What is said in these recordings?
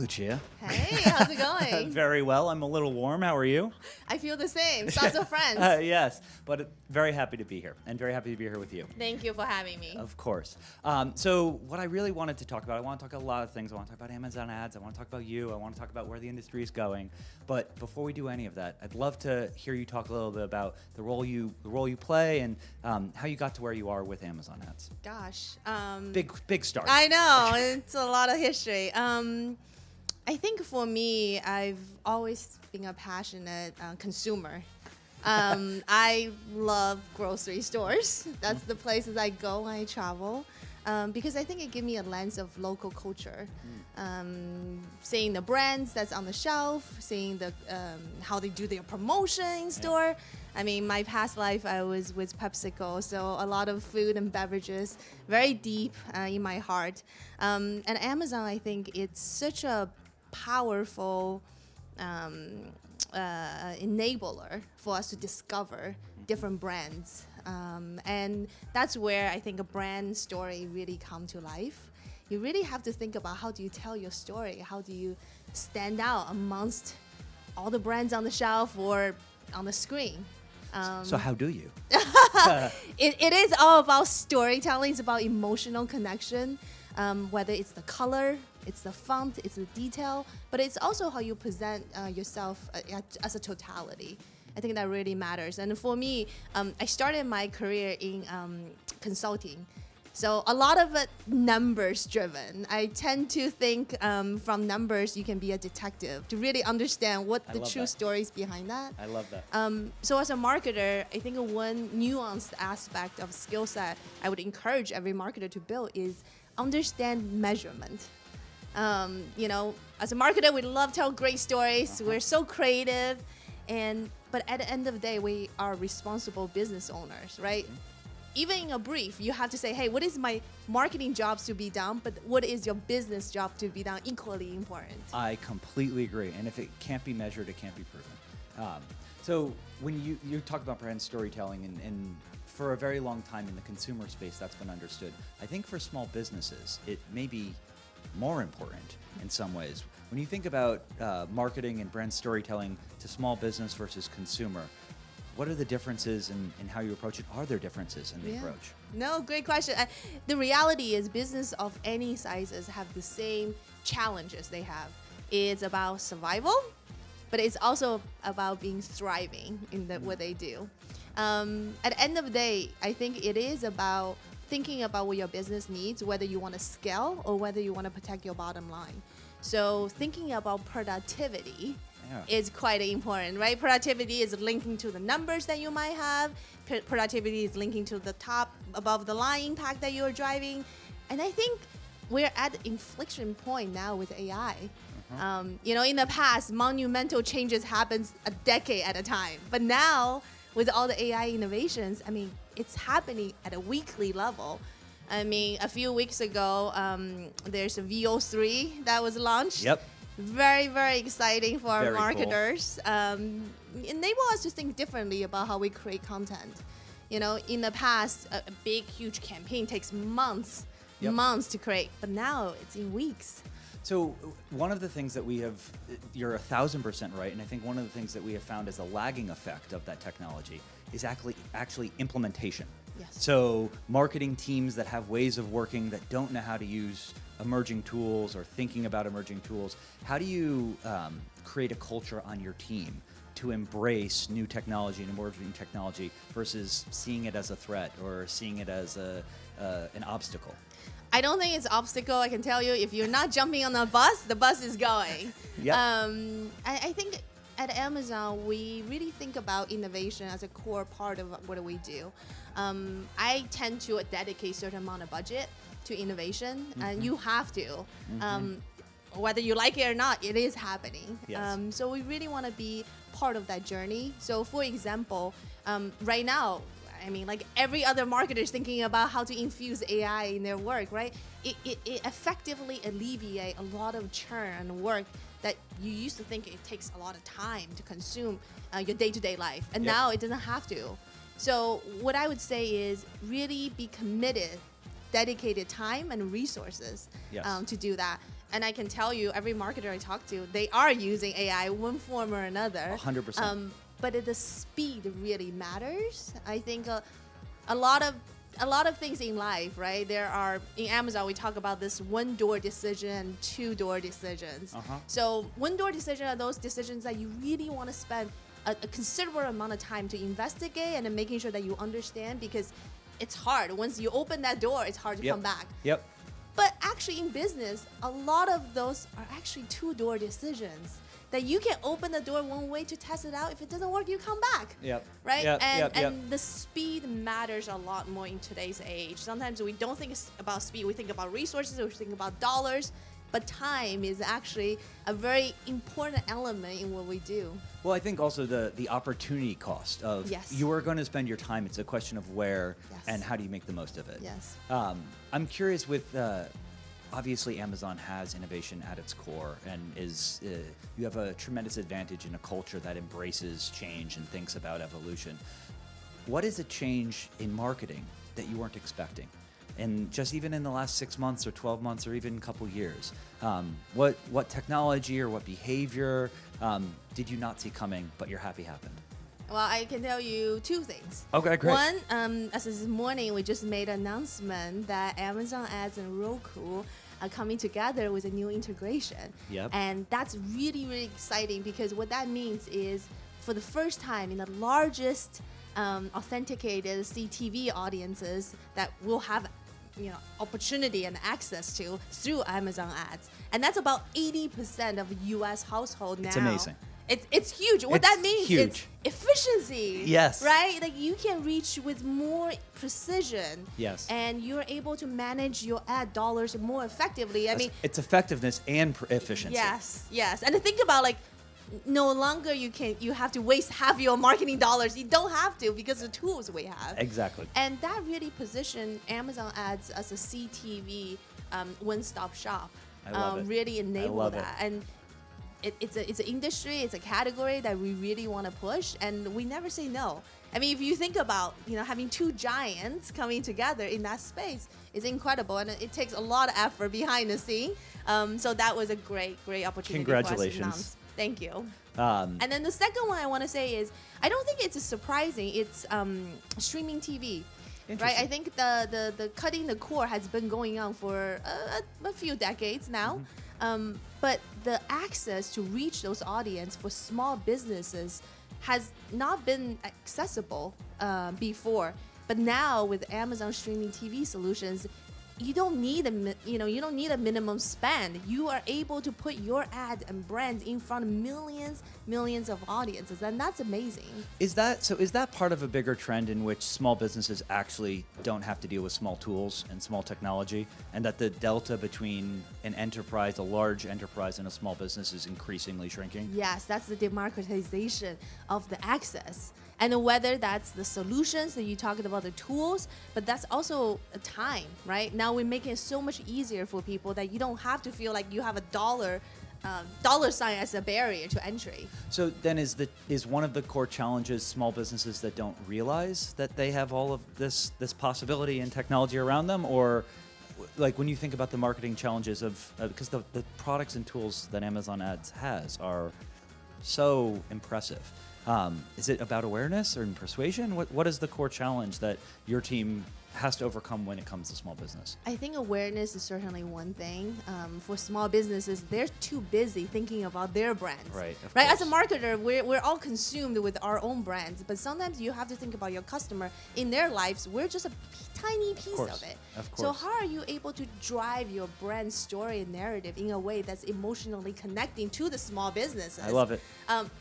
Lucia. Hey, how's it going? Very well. I'm a little warm. How are you? I feel the same. Sounds of friends. Yes, but very happy to be here, and very happy to be here with you. Thank you for having me. Of course. So what I really wanted to talk about, I want to talk about a lot of things. I want to talk about Amazon ads. I want to talk about you. I want to talk about where the industry is going. But before we do any of that, I'd love to hear you talk a little bit about the role you play and how you got to where you are with Amazon ads. Gosh. Big start. I know. It's a lot of history. I think for me, I've always been a passionate consumer. I love grocery stores. That's the places I go when I travel. Because I think it gives me a lens of local culture. Seeing the brands that's on the shelf, seeing the how they do their promotion in store. I mean, my past life, I was with PepsiCo, so a lot of food and beverages, very deep in my heart. And Amazon, I think it's such a powerful enabler for us to discover different brands. And that's where I think a brand story really come to life. You really have to think about how do you tell your story? How do you stand out amongst all the brands on the shelf or on the screen? So how do you? It is all about storytelling. It's about emotional connection, whether it's the color, it's the font, it's the detail, but it's also how you present yourself as a totality. I think that really matters. And for me, I started my career in consulting. So a lot of it numbers driven. I tend to think from numbers you can be a detective to really understand what the true stories behind that. I love that. So as a marketer, I think one nuanced aspect of skill set I would encourage every marketer to build is understand measurement. As a marketer, we love to tell great stories. We're so creative, but at the end of the day, we are responsible business owners, right? Even in a brief, you have to say, hey, what is my marketing jobs to be done, but what is your business job to be done equally important? I completely agree. And if it can't be measured, it can't be proven. So when you talk about brand storytelling, and for a very long time in the consumer space, that's been understood. I think for small businesses, it may be more important in some ways. When you think about marketing and brand storytelling to small business versus consumer, what are the differences in how you approach it? Are there differences in the approach? No, great question. The reality is business of any sizes have the same challenges they have. It's about survival, but it's also about being thriving in what they do. At the end of the day, I think it is about thinking about what your business needs, whether you want to scale or whether you want to protect your bottom line. So thinking about productivity is quite important, right? Productivity is linking to the numbers that you might have. Productivity is linking to the top above the line impact that you're driving. And I think we're at the inflection point now with AI. In the past, monumental changes happens a decade at a time. But now, with all the AI innovations, I mean, it's happening at a weekly level. I mean, a few weeks ago, there's a VO3 that was launched. Yep. Very, very exciting for our Very marketers. Enable us to think differently about how we create content. In the past, a big, huge campaign takes months to create, but now it's in weeks. So one of the things that we have, you're 1,000% right, and I think one of the things that we have found as a lagging effect of that technology is actually implementation. Yes. So marketing teams that have ways of working that don't know how to use emerging tools or thinking about emerging tools, how do you create a culture on your team to embrace new technology and emerging technology versus seeing it as a threat or seeing it as an obstacle? I don't think it's obstacle. I can tell you, if you're not jumping on the bus is going. Yep. I think at Amazon, we really think about innovation as a core part of what we do. I tend to dedicate a certain amount of budget to innovation, and you have to. Whether you like it or not, it is happening. Yes. So we really want to be part of that journey. So for example, right now, I mean, like every other marketer is thinking about how to infuse AI in their work, right? It effectively alleviates a lot of churn and work that you used to think it takes a lot of time to consume your day-to-day life. And now it doesn't have to. So what I would say is really be committed, dedicated time and resources to do that. and I can tell you, every marketer I talk to, they are using AI one form or another. 100%. But the speed really matters. I think a lot of things in life, right? There are, in Amazon, we talk about this one-door decision, two-door decisions. So one-door decision are those decisions that you really want to spend a considerable amount of time to investigate and then making sure that you understand, because it's hard. Once you open that door, it's hard to come back. Yep. But actually in business, a lot of those are actually two-door decisions that you can open the door one way to test it out. If it doesn't work, you come back. Yep. Right? Yep. And the speed matters a lot more in today's age. Sometimes we don't think about speed. We think about resources, we think about dollars. But time is actually a very important element in what we do. Well, I think also the opportunity cost of you are going to spend your time. It's a question of where and how do you make the most of it. Yes. I'm curious with, obviously Amazon has innovation at its core and is, you have a tremendous advantage in a culture that embraces change and thinks about evolution. What is a change in marketing that you weren't expecting? And just even in the last 6 months or 12 months or even a couple years, what technology or what behavior did you not see coming, but you're happy happened? Well, I can tell you two things. Okay, great. One, as this morning, we just made an announcement that Amazon Ads and Roku are coming together with a new integration. Yep. And that's really, really exciting, because what that means is, for the first time in the largest authenticated CTV audiences that we'll have opportunity and access to through Amazon Ads. And that's about 80% of US household now. It's amazing. It's huge. What that means is efficiency. Yes. Right? Like, you can reach with more precision. Yes. And you're able to manage your ad dollars more effectively. I mean, it's effectiveness and efficiency. Yes. And to think about, like, no longer you have to waste half your marketing dollars. You don't have to, because of the tools we have. Exactly. And that really positioned Amazon Ads as a CTV one-stop shop. I love it. Really enable that. It. And it's an industry, it's a category that we really want to push, and we never say no. I mean, if you think about having two giants coming together in that space, is incredible, and it takes a lot of effort behind the scene. So that was a great opportunity. Congratulations. For us to announce. Thank you. And then the second one I want to say is, I don't think it's surprising. It's streaming TV. Right? I think the cutting the cord has been going on for a few decades now. But the access to reach those audience for small businesses has not been accessible before. But now with Amazon streaming TV solutions, you don't need a minimum spend. You are able to put your ad and brand in front of millions of audiences, and that's amazing. Is that part of a bigger trend in which small businesses actually don't have to deal with small tools and small technology, and that the delta between an enterprise, a large enterprise, and a small business is increasingly shrinking? Yes, that's the democratization of the access. And whether that's the solutions that you talked about, the tools, but that's also a time, right? Now we're making it so much easier for people that you don't have to feel like you have a dollar sign as a barrier to entry. So then is one of the core challenges small businesses that don't realize that they have all of this possibility and technology around them? Or like when you think about the marketing challenges of, because the products and tools that Amazon Ads has are so impressive. Is it about awareness or persuasion? What is the core challenge that your team has to overcome when it comes to small business? I think awareness is certainly one thing. For small businesses, they're too busy thinking about their brands. Right. Right. As a marketer, we're all consumed with our own brands, but sometimes you have to think about your customer in their lives. We're just a tiny piece of it. Of course. So how are you able to drive your brand story and narrative in a way that's emotionally connecting to the small businesses? I love it.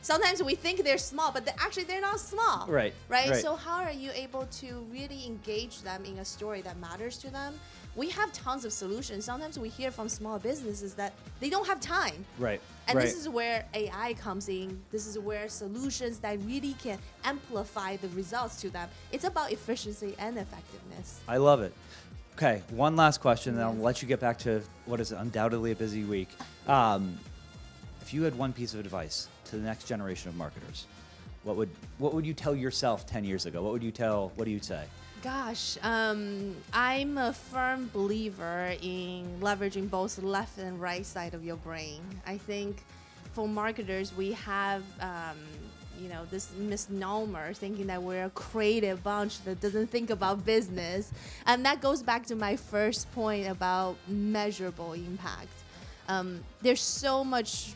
Sometimes we think they're small, but actually they're not small. Right. So how are you able to really engage them in a story that matters to them? We have tons of solutions. Sometimes we hear from small businesses that they don't have time. Right. And this is where AI comes in. This is where solutions that really can amplify the results to them. It's about efficiency and effectiveness. I love it. Okay, one last question, then I'll let you get back to what is undoubtedly a busy week. If you had one piece of advice to the next generation of marketers, what would you tell yourself 10 years ago? What do you say? Gosh, I'm a firm believer in leveraging both left and right side of your brain. I think for marketers, we have, this misnomer thinking that we're a creative bunch that doesn't think about business. And that goes back to my first point about measurable impact. There's so much,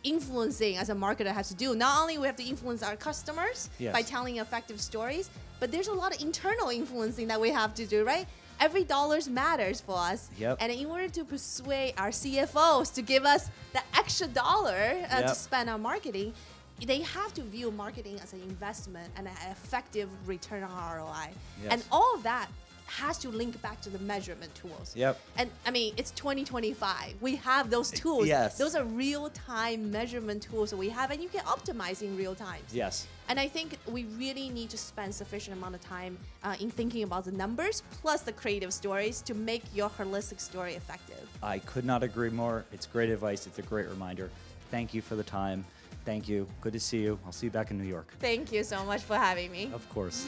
influencing as a marketer has to do. Not only we have to influence our customers by telling effective stories, but there's a lot of internal influencing that we have to do, right? Every dollar matters for us. Yep. And in order to persuade our CFOs to give us the extra dollar to spend on marketing, they have to view marketing as an investment and an effective return on ROI. Yes. And all of that has to link back to the measurement tools. Yep. And I mean, it's 2025. We have those tools. Yes. Those are real-time measurement tools that we have, and you can optimize in real time. Yes. And I think we really need to spend sufficient amount of time in thinking about the numbers plus the creative stories to make your holistic story effective. I could not agree more. It's great advice. It's a great reminder. Thank you for the time. Thank you. Good to see you. I'll see you back in New York. Thank you so much for having me. Of course.